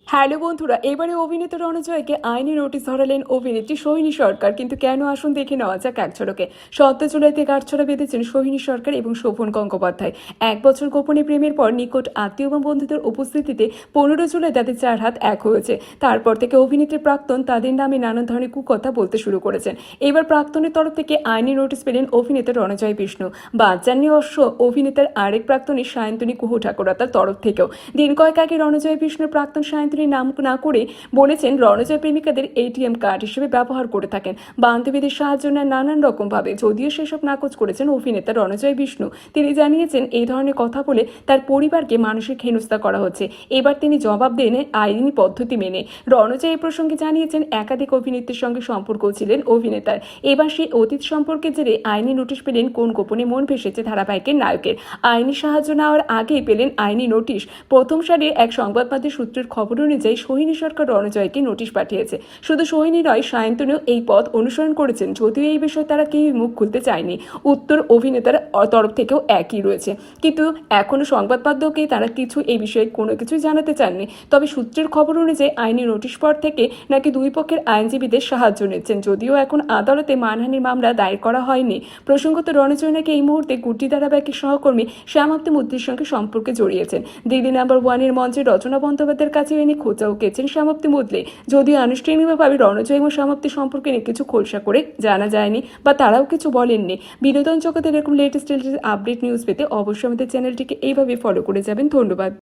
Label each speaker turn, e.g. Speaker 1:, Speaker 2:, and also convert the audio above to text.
Speaker 1: Hello বন্ধুরা, এবারে অভিনেতা রণজয়কে আইনি নোটিশ ধরালেন অভিনেত্রী সোহিনী সরকার। কিন্তু কেন, আসুন দেখে নেওয়া যাক এক ঝলকে। ৭ জুলাইতে গাঁটছড়া বেঁধেছেন সোহিনী সরকার এবং শোভন গঙ্গোপাধ্যায়। ১ বছর গোপনে প্রেমের পর নিকট আত্মীয় এবং বন্ধুদের উপস্থিতিতে ১৫ জুলাই তাদের ৪ হাত এক হয়েছে। তারপর থেকে অভিনেত্রী প্রাক্তন তাদের নামে নানান ধরনের কুকথা বলতে শুরু করেছেন। এবার প্রাক্তনের তরফ থেকে আইনি নোটিশ পেলেন অভিনেতা রণজয় বিষ্ণু। বাদ যাননি অবশ্য অভিনেতার আরেক প্রাক্তনী সায়ন্তনী কুহু ঠাকুরতার তরফ থেকেও। দিন কয়েক আগে রণজয় বিষ্ণুর প্রাক্তন সায়ন্তনী নাম না করে বলেছেন রণজয় প্রেমিকাদের এটিএম কার্ড হিসেবে ব্যবহার করে থাকেন, বান্ধবীদের সাহায্য নেন নানান রকমভাবে। যদিও সেসব নাকচ করেছেন অভিনেতা রণজয় বিষ্ণু। তিনি জানিয়েছেন এই ধরনের কথা বলে তার পরিবারকে মানসিক হেনস্থা করা হচ্ছে। এবার তিনি জবাব দেন আইনি পদ্ধতি মেনে। রণজয় এই প্রসঙ্গে জানিয়েছেন একাধিক অভিনেত্রীর সঙ্গে সম্পর্ক ছিলেন অভিনেতার। এবার সেই অতীত সম্পর্কে জেরে আইনি নোটিশ পেলেন কোন গোপনে মন ভেসেছে ধারাবাহিকের নায়কের। আইনি সাহায্য নেওয়ার আগেই পেলেন আইনি নোটিশ। প্রথম সারির এক সংবাদ মাধ্যমের সূত্রের খবর অনুযায়ী সোহিনী সরকার রণজয়কে নোটিশ পাঠিয়েছে। শুধু সোহিনী নয়, সায়ন্তনীও এই পথ অনুসরণ করেছেন, যদিও এই বিষয়ে তারা কেউই মুখ খুলতে চায়নি। উত্তর অভিনেতার তরফ থেকেও একই রয়েছে, কিন্তু এখনও সংবাদ মাধ্যমকে তারা এই বিষয়ে কোনো কিছুই জানাতে চাননি। তবে সূত্রের খবর অনুযায়ী আইনি নোটিশ পর থেকে নাকি দুই পক্ষের আইনজীবীদের সাহায্য নিচ্ছেন, যদিও এখন আদালতে মানহানির মামলা দায়ের করা হয়নি। প্রসঙ্গত রণজয় নাকি এই মুহূর্তে গুড্ডি ধারাবাহিকের সহকর্মী শ্যামাপ্তি মুদ্রির সঙ্গে সম্পর্কে জড়িয়েছেন। দিদি নাম্বার 1-এর মঞ্চে রচনা বন্দ্যোপাধ্যায়ের কাছে এনে খোঁচাও কেছেন শ্যামাপ্তি মুদলি। যদিও আনুষ্ঠানিকভাবে রণজয় এবং শ্যামাপ্তি সম্পর্কে নিয়ে কিছু খোলসা করে জানা যায়নি বা তারাও কিছু বলেননি। বিনোদন জগতের এরকম লেটেস্ট আপডেট নিউজ পেতে অবশ্যই আমাদের চ্যানেলটিকে এইভাবে ফলো করে যাবেন। ধন্যবাদ।